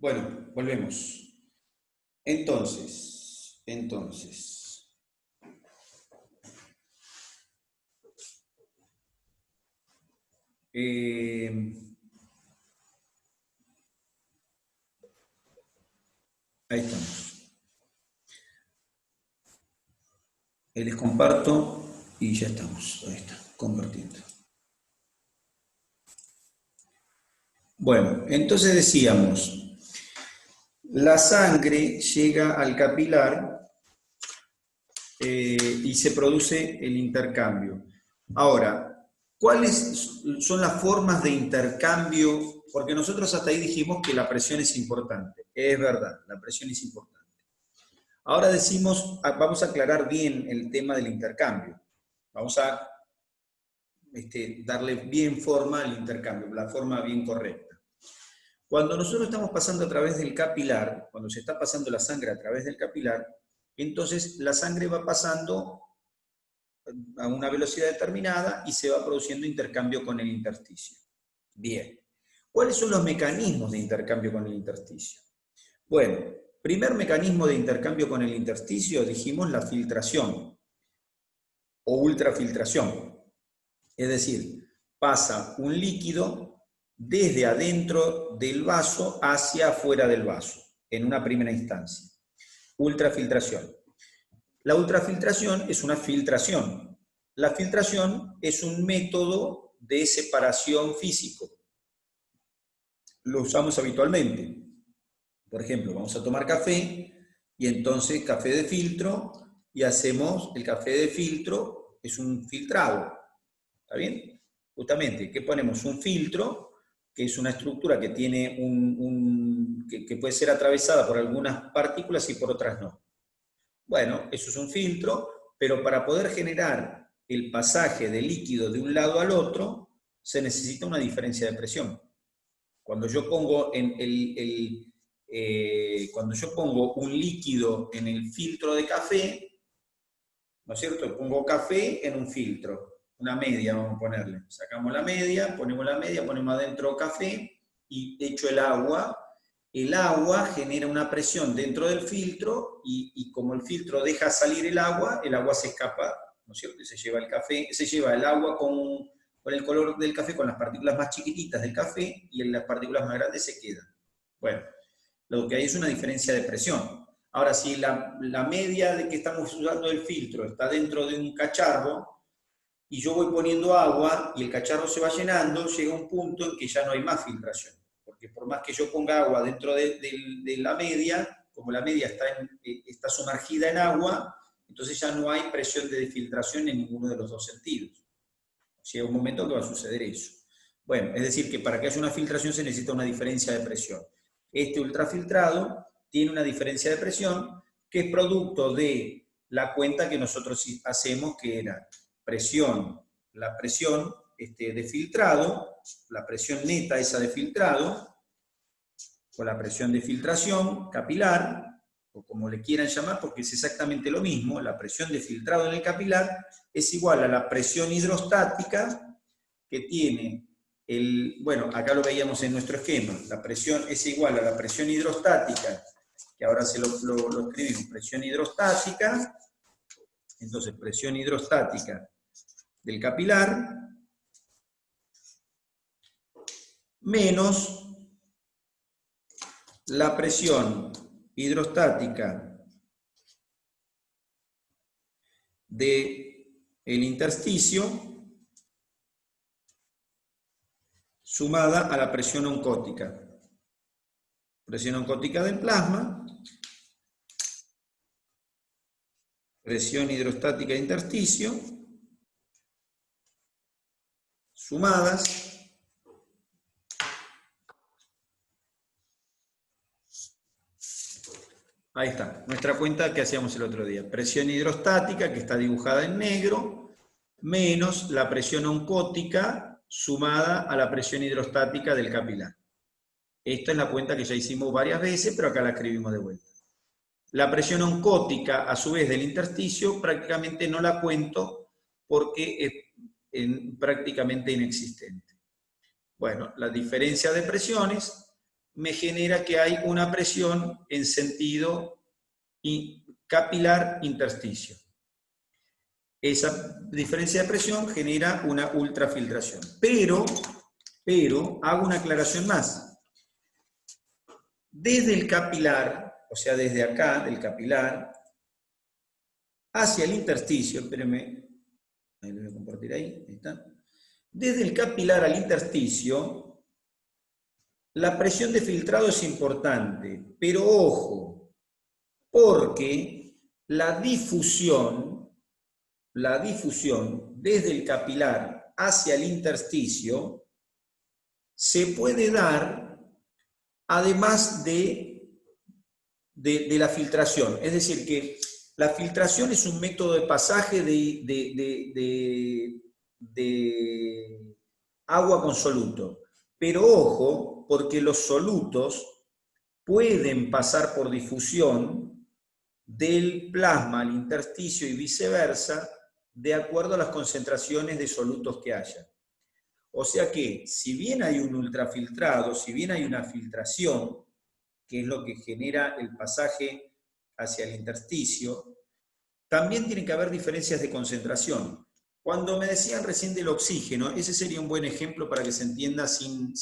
Bueno, volvemos. Entonces, ahí estamos. Les comparto y ya estamos. Ahí está, compartiendo. Bueno, entonces decíamos, la sangre llega al capilar y se produce el intercambio. Ahora, ¿cuáles son las formas de intercambio? Porque nosotros hasta ahí dijimos que la presión es importante. Es verdad, la presión es importante. Ahora decimos, vamos a aclarar bien el tema del intercambio. Vamos a darle bien forma al intercambio, la forma bien correcta. Cuando nosotros estamos pasando a través del capilar, cuando se está pasando la sangre a través del capilar, entonces la sangre va pasando a una velocidad determinada y se va produciendo intercambio con el intersticio. Bien. ¿Cuáles son los mecanismos de intercambio con el intersticio? Bueno, primer mecanismo de intercambio con el intersticio, dijimos la filtración o ultrafiltración. Es decir, pasa un líquido desde adentro del vaso hacia afuera del vaso, en una primera instancia. Ultrafiltración. La ultrafiltración es una filtración. La filtración es un método de separación físico. Lo usamos habitualmente. Por ejemplo, vamos a tomar café y entonces café de filtro y hacemos el café de filtro, es un filtrado. ¿Está bien? Justamente, ¿qué ponemos? Un filtro, que es una estructura que tiene que puede ser atravesada por algunas partículas y por otras no. Bueno, eso es un filtro, pero para poder generar el pasaje de líquido de un lado al otro, se necesita una diferencia de presión. Cuando yo pongo, cuando yo pongo un líquido en el filtro de café, ¿no es cierto? Pongo café en un filtro, una media vamos a ponerle. Sacamos la media, ponemos adentro café y echo el agua. El agua genera una presión dentro del filtro y como el filtro deja salir el agua se escapa, ¿no es cierto? Y se lleva el café, se lleva el agua con el color del café, con las partículas más chiquititas del café y las partículas más grandes se quedan. Bueno, lo que hay es una diferencia de presión. Ahora, si la media de que estamos usando el filtro está dentro de un cacharro y yo voy poniendo agua y el cacharro se va llenando, llega un punto en que ya no hay más filtración. Porque por más que yo ponga agua dentro de la media, como la media está sumergida en agua, entonces ya no hay presión de filtración en ninguno de los dos sentidos. Llega un momento que va a suceder eso. Bueno, es decir, que para que haya una filtración se necesita una diferencia de presión. Este ultrafiltrado tiene una diferencia de presión que es producto de la cuenta que nosotros hacemos, que era presión, la presión de filtrado, la presión neta esa de filtrado, con la presión de filtración capilar, o como le quieran llamar, porque es exactamente lo mismo, la presión de filtrado en el capilar es igual a la presión hidrostática que tiene bueno, acá lo veíamos en nuestro esquema, la presión es igual a la presión hidrostática, que ahora se lo escribimos, presión hidrostática, entonces presión hidrostática del capilar, menos la presión hidrostática del intersticio, sumada a la presión oncótica. Presión oncótica del plasma, presión hidrostática de intersticio, sumadas ahí está, nuestra cuenta que hacíamos el otro día. Presión hidrostática, que está dibujada en negro, menos la presión oncótica sumada a la presión hidrostática del capilar. Esta es la cuenta que ya hicimos varias veces, pero acá la escribimos de vuelta. La presión oncótica, a su vez, del intersticio, prácticamente no la cuento porque es prácticamente inexistente. Bueno, la diferencia de presiones me genera que hay una presión en sentido capilar intersticio. Esa diferencia de presión genera una ultrafiltración. Pero hago una aclaración más. Desde el capilar, o sea, desde acá, del capilar, hacia el intersticio, espérenme, ahí lo voy a compartir ahí está. Desde el capilar al intersticio, la presión de filtrado es importante, pero ojo, porque la difusión desde el capilar hacia el intersticio se puede dar además de la filtración. Es decir, que la filtración es un método de pasaje de agua con soluto. Pero ojo, porque los solutos pueden pasar por difusión del plasma al intersticio y viceversa, de acuerdo a las concentraciones de solutos que haya. O sea que, si bien hay un ultrafiltrado, si bien hay una filtración, que es lo que genera el pasaje hacia el intersticio, también tiene que haber diferencias de concentración. Cuando me decían recién del oxígeno, ese sería un buen ejemplo para que se entienda sin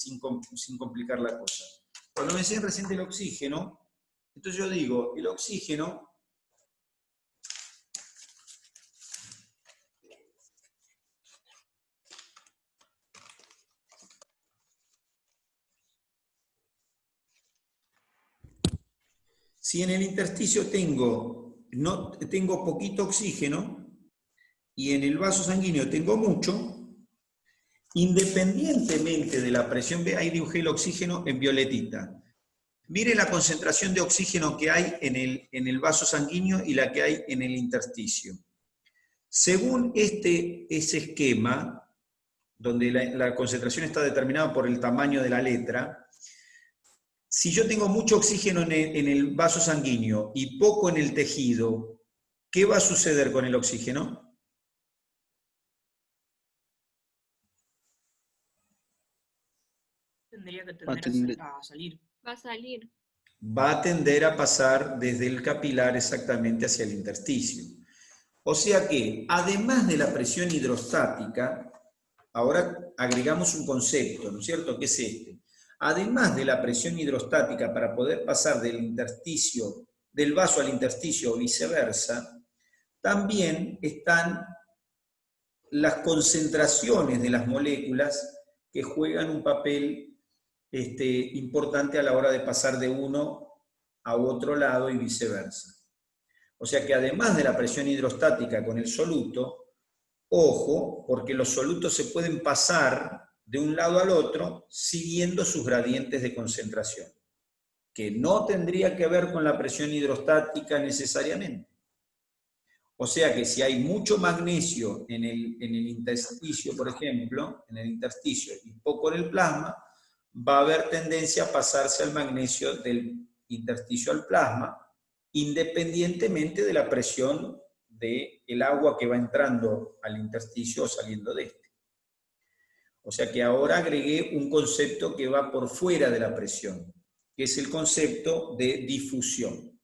complicar la cosa. Cuando me decían recién del oxígeno, entonces yo digo, el oxígeno si en el intersticio tengo poquito oxígeno y en el vaso sanguíneo tengo mucho, independientemente de la presión, ahí dibujé el oxígeno en violetita. Mire la concentración de oxígeno que hay en el vaso sanguíneo y la que hay en el intersticio. Según ese esquema, donde la concentración está determinada por el tamaño de la letra, si yo tengo mucho oxígeno en el vaso sanguíneo y poco en el tejido, ¿qué va a suceder con el oxígeno? Tendría que tender a salir. Va a salir. Va a tender a pasar desde el capilar exactamente hacia el intersticio. O sea que, además de la presión hidrostática, ahora agregamos un concepto, ¿no es cierto?, que es este. Además de la presión hidrostática para poder pasar del vaso al intersticio o viceversa, también están las concentraciones de las moléculas que juegan un papel importante a la hora de pasar de uno a otro lado y viceversa. O sea que además de la presión hidrostática con el soluto, ojo, porque los solutos se pueden pasar de un lado al otro siguiendo sus gradientes de concentración, que no tendría que ver con la presión hidrostática necesariamente. O sea que si hay mucho magnesio en el intersticio, por ejemplo, en el intersticio y poco en el plasma, va a haber tendencia a pasarse al magnesio del intersticio al plasma, independientemente de la presión del agua que va entrando al intersticio o saliendo de este. O sea que ahora agregué un concepto que va por fuera de la presión, que es el concepto de difusión.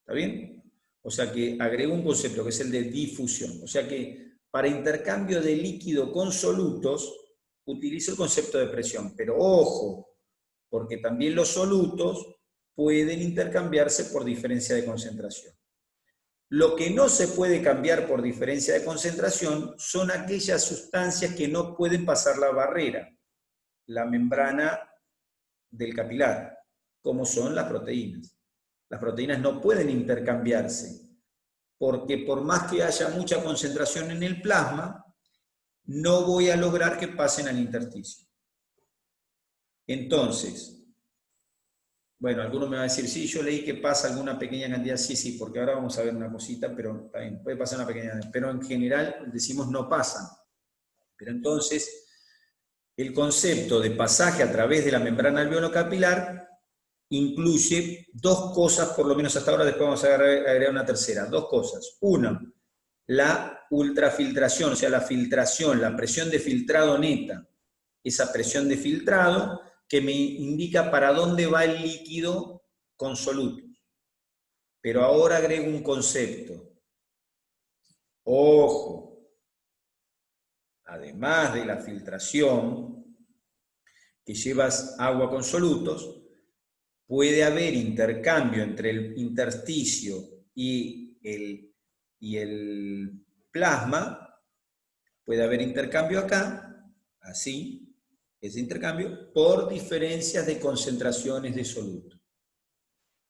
¿Está bien? O sea que agrego un concepto que es el de difusión. O sea que para intercambio de líquido con solutos, utilizo el concepto de presión. Pero ojo, porque también los solutos pueden intercambiarse por diferencia de concentración. Lo que no se puede cambiar por diferencia de concentración son aquellas sustancias que no pueden pasar la barrera, la membrana del capilar, como son las proteínas. Las proteínas no pueden intercambiarse, porque por más que haya mucha concentración en el plasma, no voy a lograr que pasen al intersticio. Entonces, bueno, algunos me van a decir, sí, yo leí que pasa alguna pequeña cantidad, sí, porque ahora vamos a ver una cosita, pero también puede pasar una pequeña cantidad, pero en general decimos no pasan. Pero entonces, el concepto de pasaje a través de la membrana alveolo-capilar incluye dos cosas, por lo menos hasta ahora, después vamos a agregar una tercera, dos cosas. Una, la ultrafiltración, o sea, la filtración, la presión de filtrado neta, esa presión de filtrado que me indica para dónde va el líquido con solutos. Pero ahora agrego un concepto. Ojo, además de la filtración, que llevas agua con solutos, puede haber intercambio entre el intersticio y el plasma, puede haber intercambio acá, así, ese intercambio, por diferencias de concentraciones de soluto.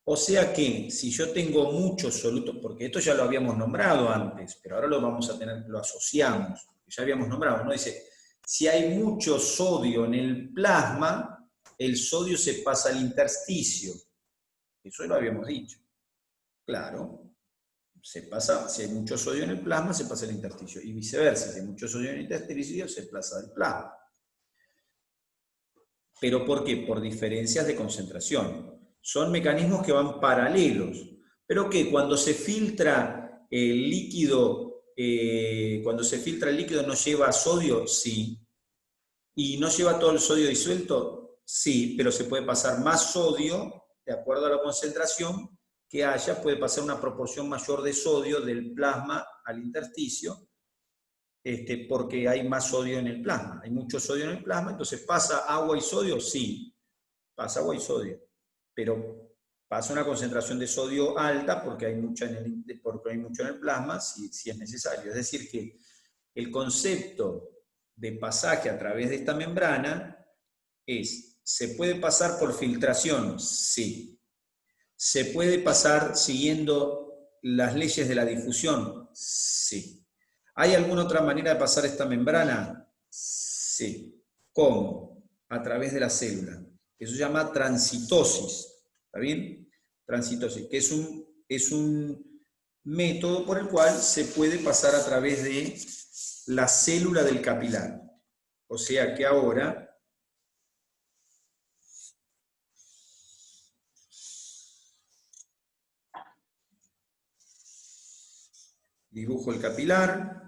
O sea que si yo tengo muchos solutos, porque esto ya lo habíamos nombrado antes, pero ahora lo vamos a tener, lo asociamos, ya habíamos nombrado, ¿no? Dice, si hay mucho sodio en el plasma, el sodio se pasa al intersticio. Eso lo habíamos dicho. Claro, se pasa, si hay mucho sodio en el plasma, se pasa al intersticio. Y viceversa, si hay mucho sodio en el intersticio, se pasa del plasma. ¿Pero por qué? Por diferencias de concentración. Son mecanismos que van paralelos. Pero que cuando se filtra el líquido, no lleva sodio, sí. ¿Y no lleva todo el sodio disuelto? Sí, pero se puede pasar más sodio, de acuerdo a la concentración que haya, puede pasar una proporción mayor de sodio del plasma al intersticio, porque hay más sodio en el plasma. Hay mucho sodio en el plasma, entonces ¿pasa agua y sodio? Sí, pasa agua y sodio. Pero pasa una concentración de sodio alta porque hay mucho en el plasma, si es necesario. Es decir, que el concepto de pasaje a través de esta membrana es, ¿se puede pasar por filtración? Sí. ¿Se puede pasar siguiendo las leyes de la difusión? Sí. ¿Hay alguna otra manera de pasar esta membrana? Sí. ¿Cómo? A través de la célula. Eso se llama transitosis. ¿Está bien? Transitosis, que es un método por el cual se puede pasar a través de la célula del capilar. O sea que ahora dibujo el capilar.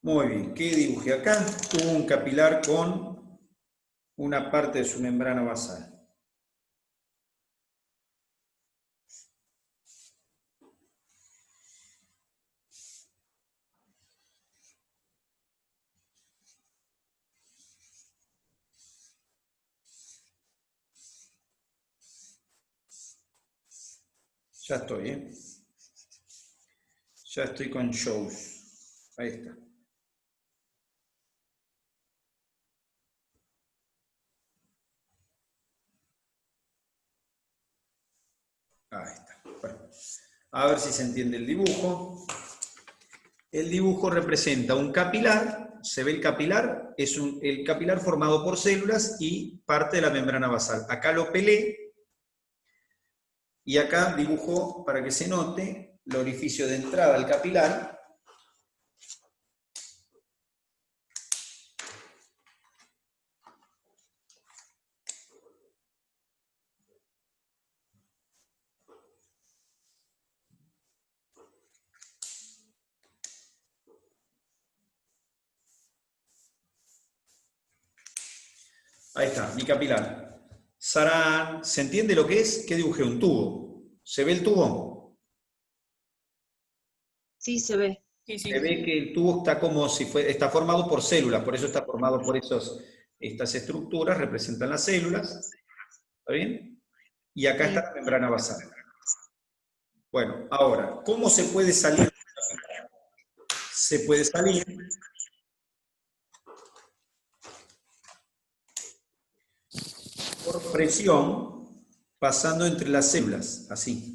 Muy bien, ¿qué dibujé acá? Un capilar con una parte de su membrana basal. Ya estoy, ¿eh? Ya estoy con shows. Ahí está. Ahí está. Bueno, a ver si se entiende el dibujo. El dibujo representa un capilar, se ve el capilar, es el capilar formado por células y parte de la membrana basal. Acá lo pelé y acá dibujo, para que se note, el orificio de entrada al capilar. Ahí está, mi capilar. Sarán, ¿se entiende lo que es? ¿Qué dibujé? Un tubo. ¿Se ve el tubo? Sí, se ve. Sí, Se sí. ve que el tubo está como si está formado por células, por eso está formado por estas estructuras, representan las células. ¿Está bien? Y acá está Sí. la membrana basal. Bueno, ahora, ¿cómo se puede salir? Se puede salir por presión pasando entre las células, así.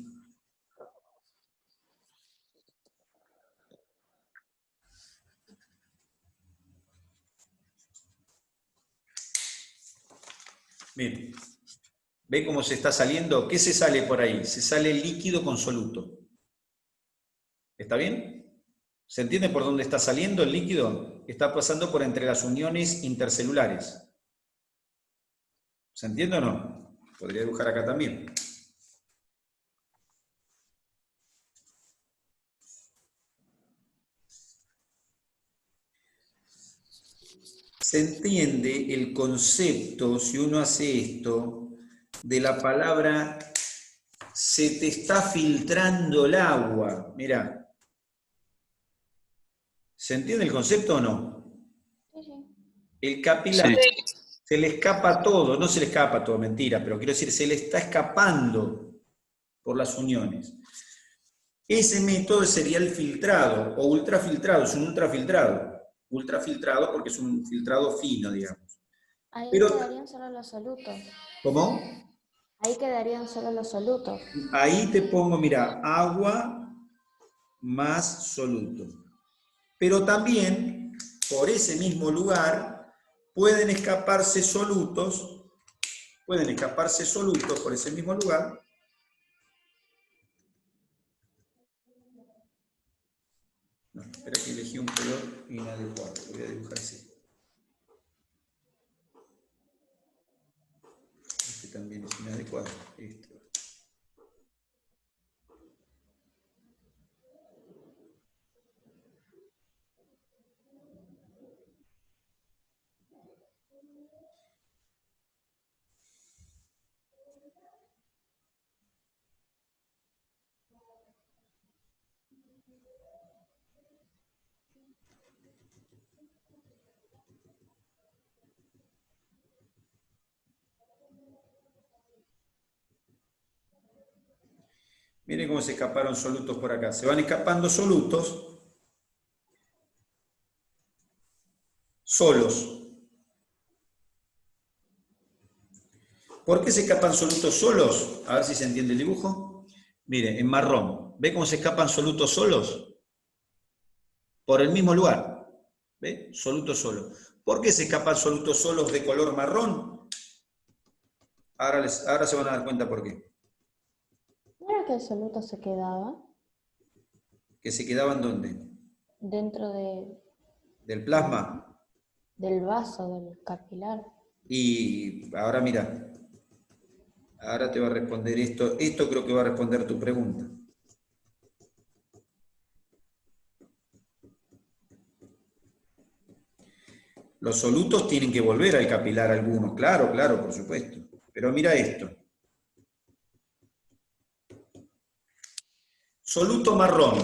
Miren. ¿Ve cómo se está saliendo? ¿Qué se sale por ahí? Se sale líquido con soluto. ¿Está bien? ¿Se entiende por dónde está saliendo el líquido? Está pasando por entre las uniones intercelulares. ¿Se entiende o no? Podría dibujar acá también. Se entiende el concepto, si uno hace esto, de la palabra se te está filtrando el agua. Mirá. ¿Se entiende el concepto o no? Sí, sí. El capilar Sí. se le escapa todo, no se le escapa todo, mentira, pero quiero decir, se le está escapando por las uniones. Ese método sería el filtrado, o ultrafiltrado, es un ultrafiltrado. Ultrafiltrado porque es un filtrado fino, digamos. Ahí Pero, quedarían solo los solutos. ¿cómo? Ahí quedarían solo los solutos. Ahí te pongo, mira, agua más soluto. Pero también, por ese mismo lugar, pueden escaparse solutos por ese mismo lugar. No, espera que elegí un color inadecuado, lo voy a dibujar así. Este también es inadecuado. Este. Miren cómo se escaparon solutos por acá. Se van escapando solutos solos. ¿Por qué se escapan solutos solos? A ver si se entiende el dibujo. Mire, en marrón. ¿Ve cómo se escapan solutos solos? Por el mismo lugar. ¿Ve? Solutos solos. ¿Por qué se escapan solutos solos de color marrón? Ahora se van a dar cuenta por qué. ¿No era que el soluto se quedaba ¿Que se quedaban dónde? dentro Del plasma. del vaso, del capilar? Y ahora mira, ahora te va a responder esto. Esto creo que va a responder tu pregunta. Los solutos tienen que volver al capilar algunos, claro, claro, por supuesto. Pero mira esto. Soluto marrón,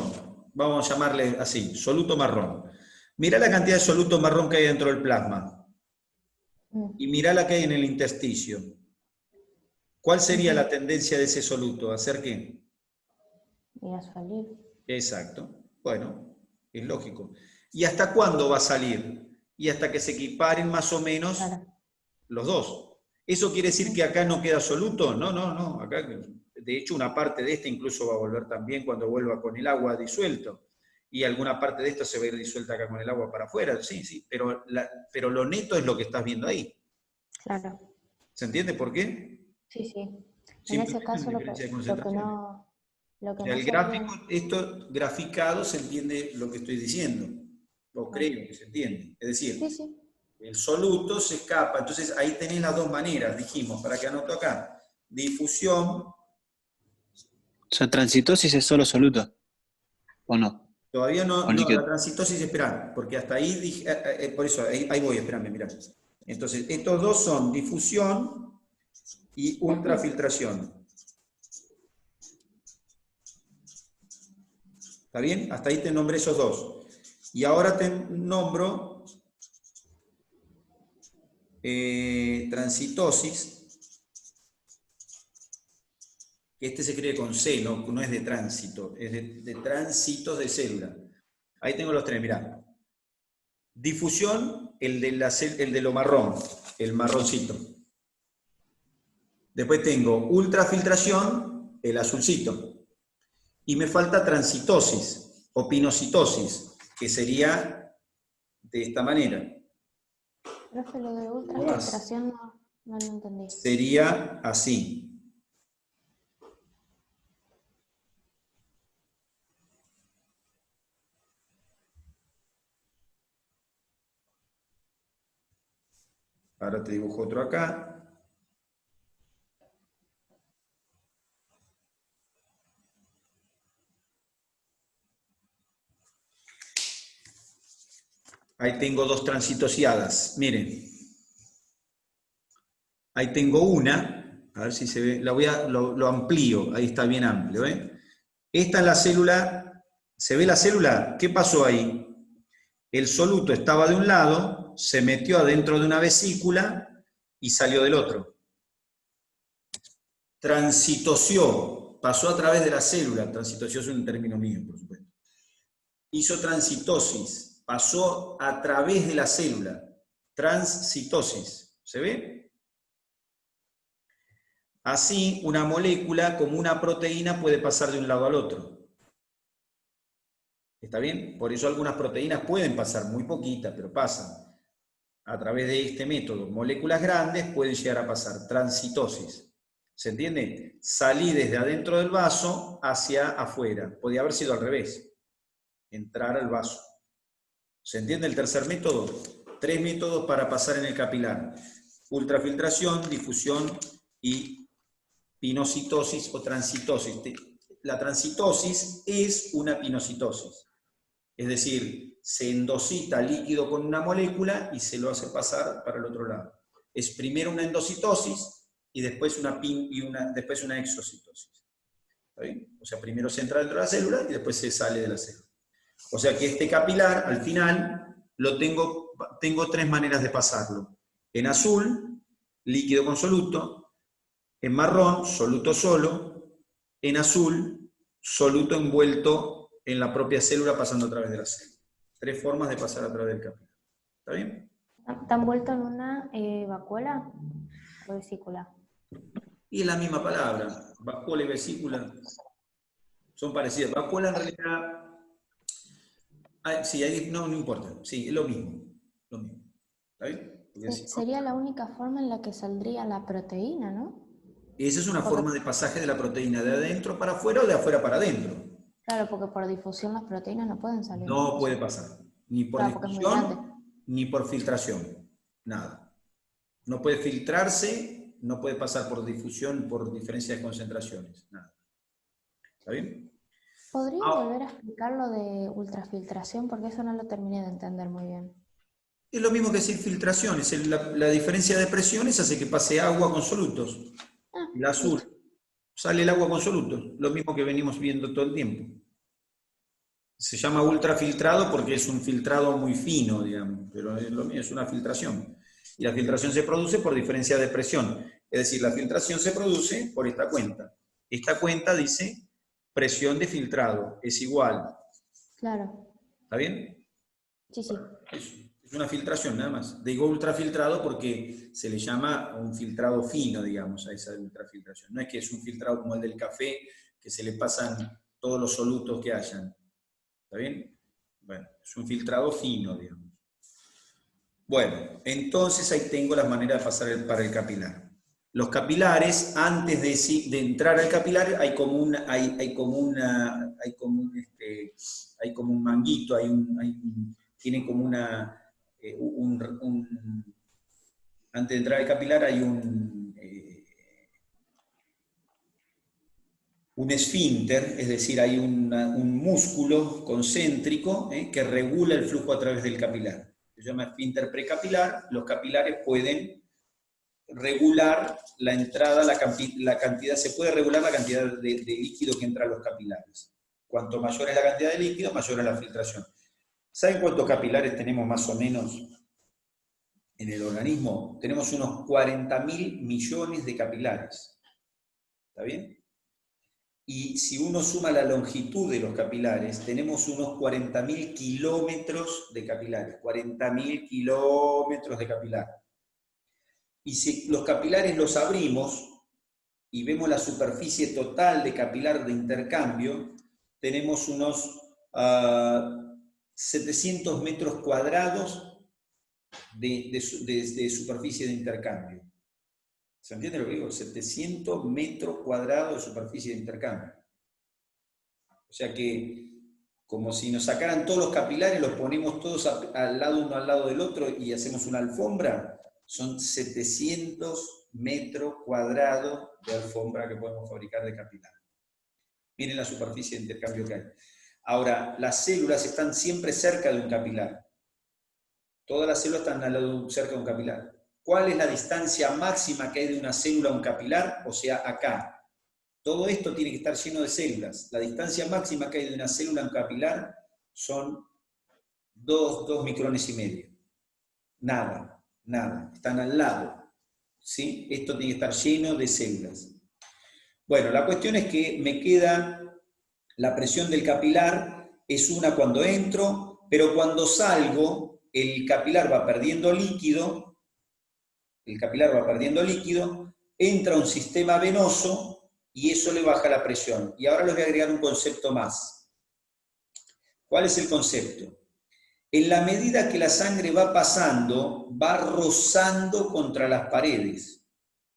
vamos a llamarle así, soluto marrón. Mirá la cantidad de soluto marrón que hay dentro del plasma. Y mirá la que hay en el intersticio. ¿Cuál sería la tendencia de ese soluto? ¿A hacer qué? Y a salir. Exacto. Bueno, es lógico. ¿Y hasta cuándo va a salir? Y hasta que se equiparen más o menos los dos. ¿Eso quiere decir que acá no queda soluto? No, no, no. Acá, de hecho, una parte de esta incluso va a volver también cuando vuelva con el agua disuelto. Y alguna parte de esto se va a ir disuelta acá con el agua para afuera. Sí, sí. Pero lo neto es lo que estás viendo ahí. Claro. ¿Se entiende por qué? Sí, sí. En ese caso lo que no... El gráfico, esto graficado se entiende lo que estoy diciendo. O creo que se entiende. Es decir, sí, sí. El soluto se escapa. Entonces ahí tenés las dos maneras, dijimos, para que anoto acá. Difusión. O sea, transitosis es solo soluto, ¿o no? Todavía no, O no, líquido. la transitosis, esperá, porque hasta ahí dije, por eso, ahí voy, esperame, mirá. Entonces, estos dos son difusión y ultrafiltración. ¿Está bien? Hasta ahí te nombré esos dos. Y ahora te nombro transitosis, que este se escribe con C, no es de tránsito, es de tránsitos de célula. Ahí tengo los tres, mirá. Difusión, el de lo marrón, el marroncito. Después tengo ultrafiltración, el azulcito. Y me falta transitosis, o pinocitosis, que sería de esta manera. Profe, lo de ultrafiltración No lo entendí. Sería así. Ahora te dibujo otro acá. Ahí tengo dos transitosiadas. Miren. Ahí tengo una. A ver si se ve. Lo amplío. Ahí está bien amplio. Esta es la célula. ¿Se ve la célula? ¿Qué pasó ahí? El soluto estaba de un lado, se metió adentro de una vesícula y salió del otro. Transitosió, pasó a través de la célula. Transitosió es un término mío, por supuesto. Hizo transitosis, pasó a través de la célula. Transitosis, ¿se ve? Así, una molécula como una proteína puede pasar de un lado al otro. ¿Está bien? Por eso algunas proteínas pueden pasar, muy poquitas, pero pasan. A través de este método, moléculas grandes pueden llegar a pasar. Transitosis. ¿Se entiende? Salí desde adentro del vaso hacia afuera. Podía haber sido al revés. Entrar al vaso. ¿Se entiende el tercer método? 3 métodos para pasar en el capilar. Ultrafiltración, difusión y pinocitosis o transitosis. La transitosis es una pinocitosis. Es decir, se endosita líquido con una molécula y se lo hace pasar para el otro lado. Es primero una endocitosis y después después una exocitosis. ¿Está bien? O sea, primero se entra dentro de la célula y después se sale de la célula. O sea que este capilar, al final, tengo 3 maneras de pasarlo. En azul, líquido con soluto. En marrón, soluto solo. En azul, soluto envuelto en la propia célula pasando a través de la célula. 3 formas de pasar a través del capilar. ¿Está bien? ¿Está envuelto en una vacuola o vesícula? Y es la misma palabra. Vacuola y vesícula son parecidas. Vacuola en realidad... sí, no importa. Sí, es lo mismo. Lo mismo. ¿Está bien? Sería la única forma en la que saldría la proteína, ¿no? Esa es una forma de pasaje de la proteína de adentro para afuera o de afuera para adentro. Claro, porque por difusión las proteínas no pueden salir. No puede pasar. Ni por difusión, ni por filtración. Nada. No puede filtrarse, no puede pasar por difusión, por diferencia de concentraciones. Nada. ¿Está bien? ¿Podría volver a explicar lo de ultrafiltración? Porque eso no lo terminé de entender muy bien. Es lo mismo que decir filtración. La diferencia de presiones hace que pase agua con solutos. El azul. Sale el agua con solutos. Lo mismo que venimos viendo todo el tiempo. Se llama ultrafiltrado porque es un filtrado muy fino, digamos, pero lo mío es una filtración. Y la filtración se produce por diferencia de presión. Es decir, la filtración se produce por esta cuenta. Esta cuenta dice presión de filtrado es igual. Claro. ¿Está bien? Sí, sí. Es una filtración nada más. Digo ultrafiltrado porque se le llama un filtrado fino, digamos, a esa ultrafiltración. No es que es un filtrado como el del café, que se le pasan todos los solutos que hayan. ¿Está bien? Bueno, es un filtrado fino, digamos. Bueno, entonces ahí tengo las maneras de pasar para el capilar. Los capilares, antes de entrar al capilar, hay como un manguito, tiene como una... antes de entrar al capilar hay un esfínter, es decir, hay un músculo concéntrico que regula el flujo a través del capilar. Se llama esfínter precapilar. Los capilares pueden regular la entrada, la cantidad, se puede regular la cantidad de líquido que entra a los capilares. Cuanto mayor es la cantidad de líquido, mayor es la filtración. ¿Saben cuántos capilares tenemos más o menos en el organismo? Tenemos unos 40.000 millones de capilares. ¿Está bien? Y si uno suma la longitud de los capilares, tenemos unos 40.000 kilómetros de capilares. 40.000 kilómetros de capilar. Y si los capilares los abrimos y vemos la superficie total de capilar de intercambio, tenemos unos 700 metros cuadrados de superficie de intercambio. ¿Se entiende lo que digo? 700 metros cuadrados de superficie de intercambio. O sea que, como si nos sacaran todos los capilares, los ponemos todos al lado uno al lado del otro y hacemos una alfombra, son 700 metros cuadrados de alfombra que podemos fabricar de capilar. Miren la superficie de intercambio que hay. Ahora, las células están siempre cerca de un capilar. Todas las células están cerca de un capilar. ¿Cuál es la distancia máxima que hay de una célula a un capilar? O sea, acá. Todo esto tiene que estar lleno de células. La distancia máxima que hay de una célula a un capilar son 2 micrones y medio. Nada, nada. Están al lado. ¿Sí? Esto tiene que estar lleno de células. Bueno, la cuestión es que me queda la presión del capilar, es una cuando entro, pero cuando salgo, el capilar va perdiendo líquido, entra un sistema venoso y eso le baja la presión. Y ahora les voy a agregar un concepto más. ¿Cuál es el concepto? En la medida que la sangre va pasando, va rozando contra las paredes,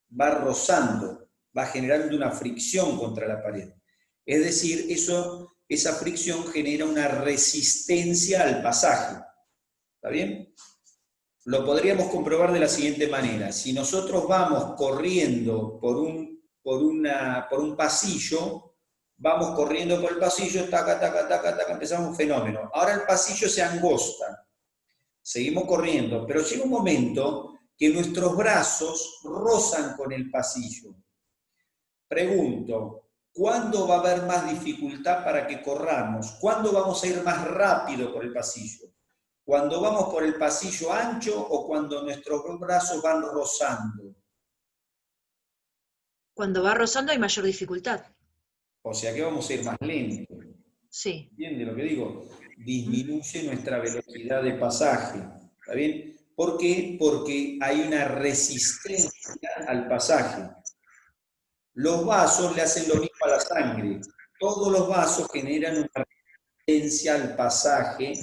va rozando, va generando una fricción contra la pared. Es decir, esa fricción genera una resistencia al pasaje. ¿Está bien? Lo podríamos comprobar de la siguiente manera. Si nosotros vamos corriendo por un pasillo, vamos corriendo por el pasillo, taca, taca, taca, taca, empezamos un fenómeno. Ahora el pasillo se angosta. Seguimos corriendo, pero llega un momento que nuestros brazos rozan con el pasillo. Pregunto, ¿cuándo va a haber más dificultad para que corramos? ¿Cuándo vamos a ir más rápido por el pasillo? ¿Cuando vamos por el pasillo ancho o cuando nuestros brazos van rozando? Cuando va rozando hay mayor dificultad. O sea que vamos a ir más lento. Sí. ¿Entiende lo que digo? Disminuye nuestra velocidad de pasaje. ¿Está bien? ¿Por qué? Porque hay una resistencia al pasaje. Los vasos le hacen lo mismo a la sangre. Todos los vasos generan una resistencia al pasaje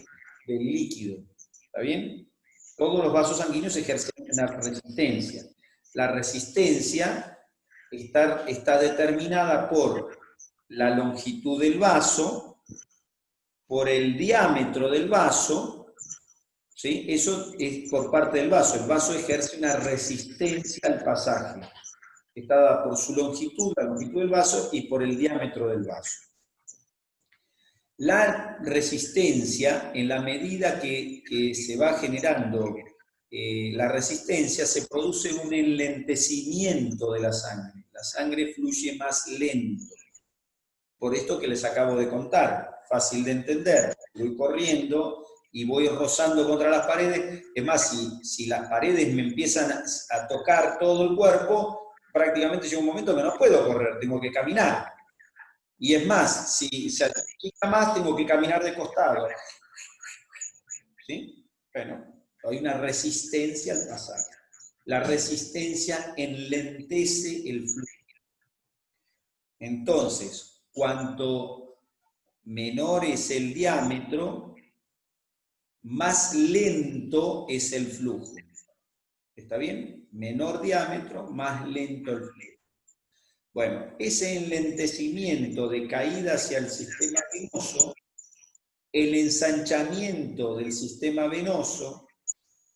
del líquido. ¿Está bien? Todos los vasos sanguíneos ejercen una resistencia. La resistencia está determinada por la longitud del vaso, por el diámetro del vaso, ¿sí? Eso es por parte del vaso. El vaso ejerce una resistencia al pasaje. Está dada por su longitud, la longitud del vaso, y por el diámetro del vaso. La resistencia, en la medida que se va generando la resistencia, se produce un enlentecimiento de la sangre. La sangre fluye más lento. Por esto que les acabo de contar, fácil de entender. Voy corriendo y voy rozando contra las paredes. Es más, si las paredes me empiezan a tocar todo el cuerpo, prácticamente llega un momento que no puedo correr, tengo que caminar. Y es más, si se achica más, tengo que caminar de costado. ¿Sí? Bueno, hay una resistencia al pasaje. La resistencia enlentece el flujo. Entonces, cuanto menor es el diámetro, más lento es el flujo. ¿Está bien? Menor diámetro, más lento el flujo. Bueno, ese enlentecimiento de caída hacia el sistema venoso, el ensanchamiento del sistema venoso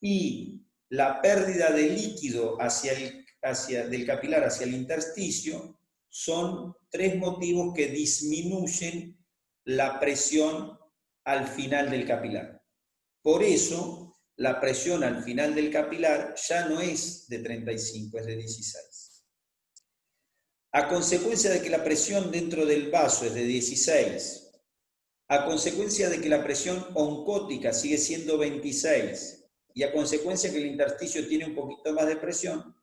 y la pérdida de líquido del capilar hacia el intersticio son 3 motivos que disminuyen la presión al final del capilar. Por eso, la presión al final del capilar ya no es de 35, es de 16. A consecuencia de que la presión dentro del vaso es de 16, a consecuencia de que la presión oncótica sigue siendo 26, y a consecuencia que el intersticio tiene un poquito más de presión,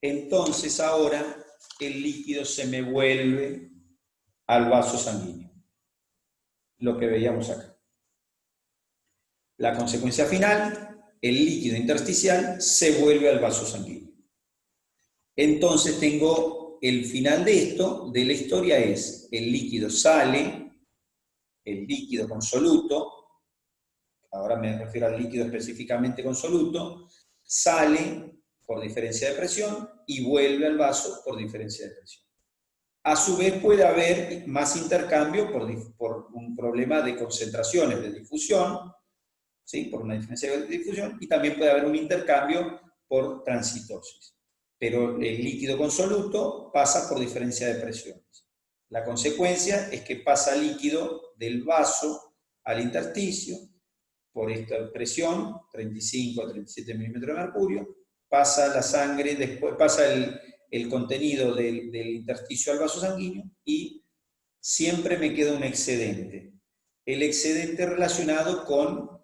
entonces ahora el líquido se me vuelve al vaso sanguíneo. Lo que veíamos acá. La consecuencia final, el líquido intersticial se vuelve al vaso sanguíneo. Entonces tengo el final de esto, de la historia es, el líquido sale, el líquido con soluto, ahora me refiero al líquido específicamente con soluto, sale por diferencia de presión y vuelve al vaso por diferencia de presión. A su vez puede haber más intercambio por un problema de concentraciones de difusión, ¿sí? Por una diferencia de difusión, y también puede haber un intercambio por transitosis. Pero el líquido con soluto pasa por diferencia de presiones. La consecuencia es que pasa líquido del vaso al intersticio por esta presión, 35 a 37 milímetros de mercurio, pasa la sangre, después pasa el contenido del intersticio al vaso sanguíneo y siempre me queda un excedente. El excedente relacionado con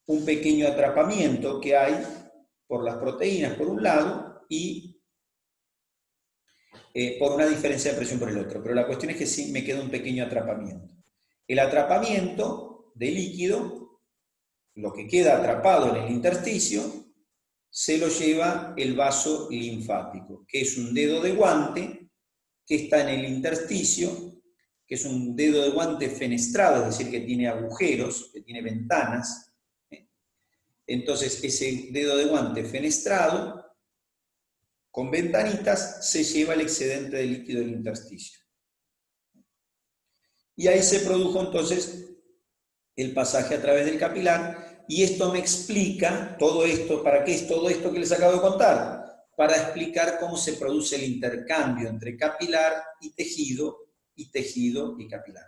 un pequeño atrapamiento que hay por las proteínas por un lado y por una diferencia de presión por el otro. Pero la cuestión es que sí me queda un pequeño atrapamiento. El atrapamiento de líquido, lo que queda atrapado en el intersticio, se lo lleva el vaso linfático, que es un dedo de guante que está en el intersticio, que es un dedo de guante fenestrado, es decir, que tiene agujeros, que tiene ventanas. Entonces, ese dedo de guante fenestrado, con ventanitas, se lleva el excedente de líquido del intersticio. Y ahí se produjo entonces el pasaje a través del capilar, y esto me explica todo esto. ¿Para qué es todo esto que les acabo de contar? Para explicar cómo se produce el intercambio entre capilar y tejido y capilar.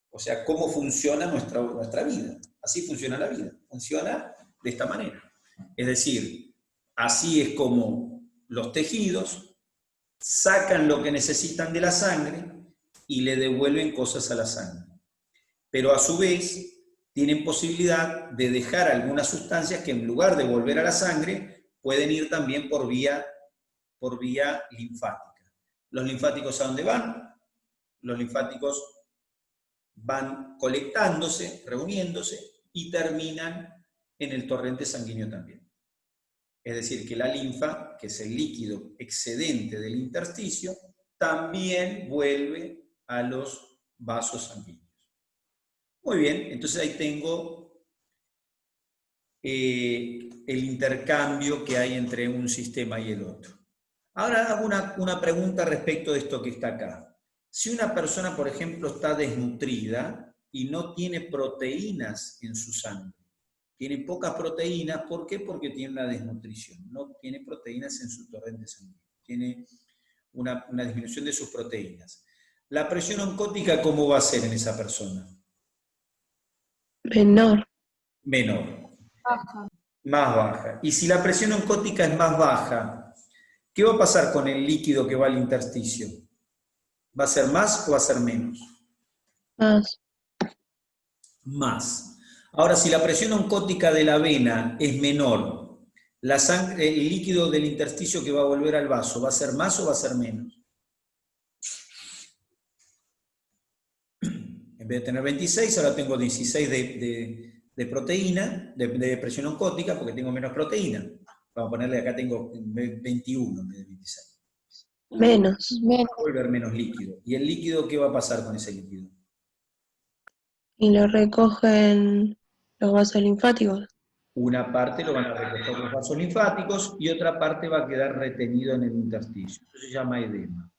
O sea, cómo funciona nuestra vida. Así funciona la vida. Funciona de esta manera. Es decir, así es como los tejidos sacan lo que necesitan de la sangre y le devuelven cosas a la sangre. Pero a su vez tienen posibilidad de dejar algunas sustancias que en lugar de volver a la sangre pueden ir también por vía linfática. ¿Los linfáticos a dónde van? Los linfáticos van colectándose, reuniéndose y terminan en el torrente sanguíneo también. Es decir, que la linfa, que es el líquido excedente del intersticio, también vuelve a los vasos sanguíneos. Muy bien, entonces ahí tengo el intercambio que hay entre un sistema y el otro. Ahora hago una pregunta respecto de esto que está acá. Si una persona, por ejemplo, está desnutrida y no tiene proteínas en su sangre, tiene pocas proteínas, ¿por qué? Porque tiene una desnutrición, no tiene proteínas en su torrente sanguíneo, tiene una disminución de sus proteínas. ¿La presión oncótica cómo va a ser en esa persona? Menor. Menor. Baja. Más baja. Y si la presión oncótica es más baja, ¿qué va a pasar con el líquido que va al intersticio? ¿Va a ser más o va a ser menos? Más. Más. Ahora, si la presión oncótica de la vena es menor, la sangre, el líquido del intersticio que va a volver al vaso, ¿va a ser más o va a ser menos? En vez de tener 26, ahora tengo 16 de proteína, de presión oncótica, porque tengo menos proteína. Vamos a ponerle, acá tengo 21 en vez de 26. Menos. Va a volver menos líquido. ¿Y el líquido qué va a pasar con ese líquido? Y lo recogen los vasos linfáticos. Una parte lo van a recoger los vasos linfáticos y otra parte va a quedar retenido en el intersticio. Eso se llama edema.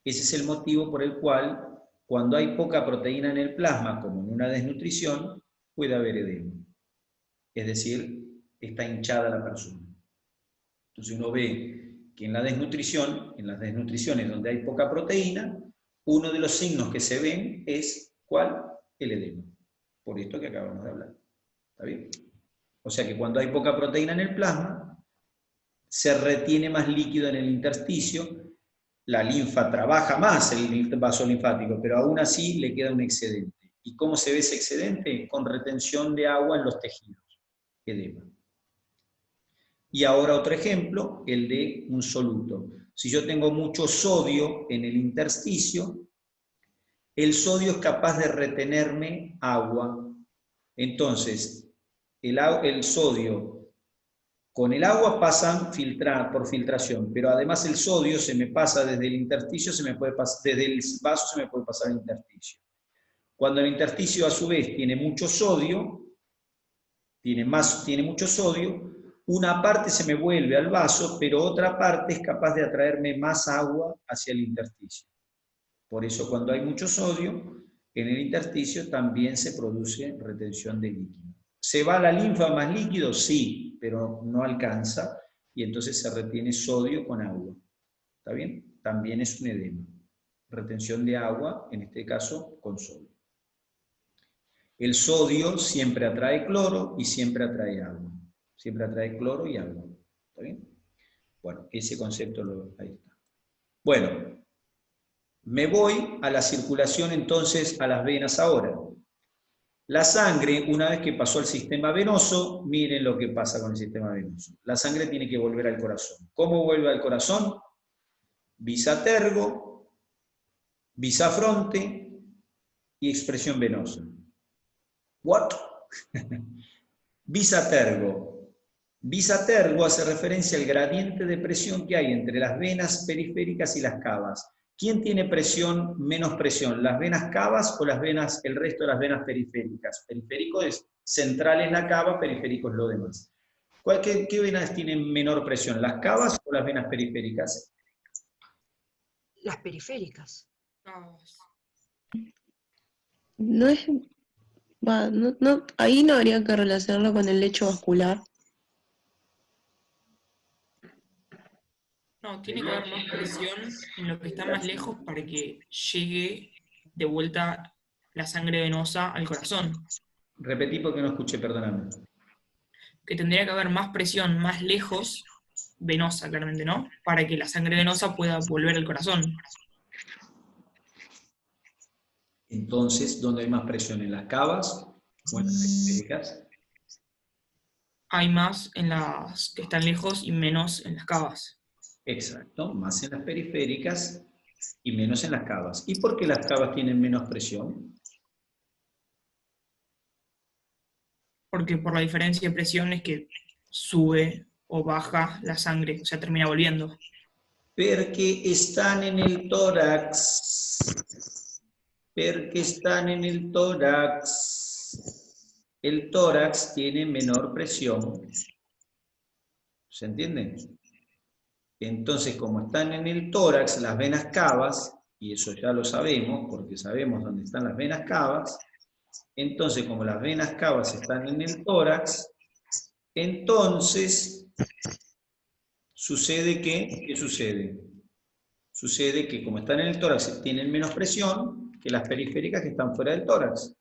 Ese es el motivo por el cual, cuando hay poca proteína en el plasma, como en una desnutrición, puede haber edema. Es decir, está hinchada la persona. Entonces uno ve que en las desnutriciones donde hay poca proteína, uno de los signos que se ven es, ¿cuál? El edema. Por esto que acabamos de hablar. ¿Está bien? O sea que cuando hay poca proteína en el plasma, se retiene más líquido en el intersticio, la linfa trabaja más el vaso linfático, pero aún así le queda un excedente. ¿Y cómo se ve ese excedente? Con retención de agua en los tejidos. Edema. Y ahora otro ejemplo, el de un soluto. Si yo tengo mucho sodio en el intersticio, el sodio es capaz de retenerme agua. Entonces, el sodio con el agua pasan por filtración, pero además el sodio se me pasa desde el intersticio, desde el vaso se me puede pasar al intersticio. Cuando el intersticio a su vez tiene mucho sodio, tiene mucho sodio, una parte se me vuelve al vaso, pero otra parte es capaz de atraerme más agua hacia el intersticio. Por eso cuando hay mucho sodio, en el intersticio también se produce retención de líquido. ¿Se va la linfa más líquido? Sí, pero no alcanza, y entonces se retiene sodio con agua. ¿Está bien? También es un edema. Retención de agua, en este caso, con sodio. El sodio siempre atrae cloro y siempre atrae agua. Siempre atrae cloro y agua. ¿Está bien? Bueno, ese concepto ahí está. Bueno, me voy a la circulación entonces a las venas ahora. La sangre, una vez que pasó al sistema venoso, miren lo que pasa con el sistema venoso. La sangre tiene que volver al corazón. ¿Cómo vuelve al corazón? Visa tergo, visa fronte y expresión venosa. ¿What? Visa tergo. Visa tergo hace referencia al gradiente de presión que hay entre las venas periféricas y las cavas. ¿Quién tiene presión, menos presión? ¿Las venas cavas o el resto de las venas periféricas? Periférico es central en la cava, periférico es lo demás. ¿Qué venas tienen menor presión? ¿Las cavas o las venas periféricas? Las periféricas. No es, ahí no habría que relacionarlo con el lecho vascular. No, tiene que haber más presión en lo que está más lejos para que llegue de vuelta la sangre venosa al corazón. Repetí porque no escuché, perdóname. Que tendría que haber más presión más lejos, venosa claramente, ¿no? Para que la sangre venosa pueda volver al corazón. Entonces, ¿dónde hay más presión? ¿En las cavas o en las periféricas? Hay más en las que están lejos y menos en las cavas. Exacto, más en las periféricas y menos en las cavas. ¿Y por qué las cavas tienen menos presión? Porque por la diferencia de presión es que sube o baja la sangre, o sea, termina volviendo. Porque están en el tórax. Porque están en el tórax. El tórax tiene menor presión. ¿Se entiende? Entonces, como están en el tórax las venas cavas, y eso ya lo sabemos, porque sabemos dónde están las venas cavas, entonces, como las venas cavas están en el tórax, entonces, sucede que, ¿qué sucede? Sucede que como están en el tórax tienen menos presión que las periféricas que están fuera del tórax.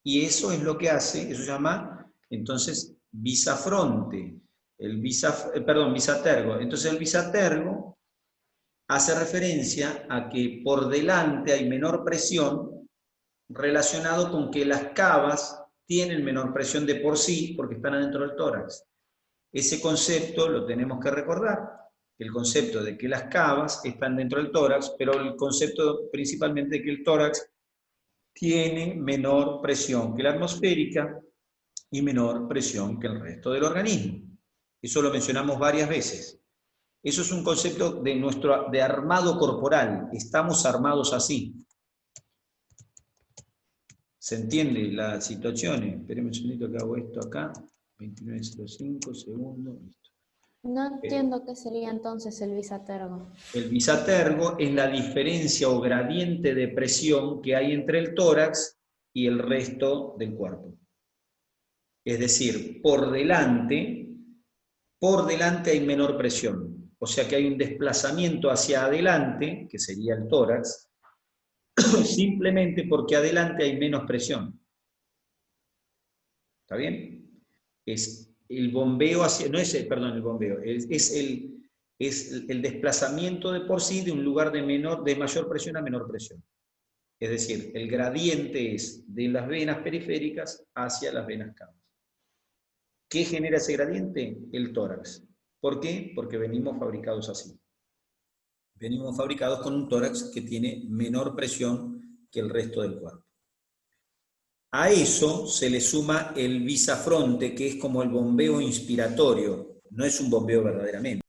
Y eso es lo que hace, eso se llama, entonces, visafronte. Visatergo. Entonces el visatergo hace referencia a que por delante hay menor presión relacionado con que las cavas tienen menor presión de por sí porque están adentro del tórax. Ese concepto lo tenemos que recordar, el concepto de que las cavas están dentro del tórax, pero el concepto principalmente de que el tórax tiene menor presión que la atmosférica y menor presión que el resto del organismo. Eso lo mencionamos varias veces. Eso es un concepto de armado corporal. Estamos armados así. ¿Se entiende la situación? Espérenme un segundito que hago esto acá. 29:05, segundo, listo. No entiendo qué sería entonces el visatergo. El visatergo es la diferencia o gradiente de presión que hay entre el tórax y el resto del cuerpo. Es decir, por delante hay menor presión. O sea que hay un desplazamiento hacia adelante, que sería el tórax, simplemente porque adelante hay menos presión. ¿Está bien? Es el bombeo hacia, no es el, perdón, el bombeo, es el desplazamiento de por sí de un lugar de mayor presión a menor presión. Es decir, el gradiente es de las venas periféricas hacia las venas cavas. ¿Qué genera ese gradiente? El tórax. ¿Por qué? Porque venimos fabricados así. Venimos fabricados con un tórax que tiene menor presión que el resto del cuerpo. A eso se le suma el visafronte, que es como el bombeo inspiratorio. No es un bombeo verdaderamente.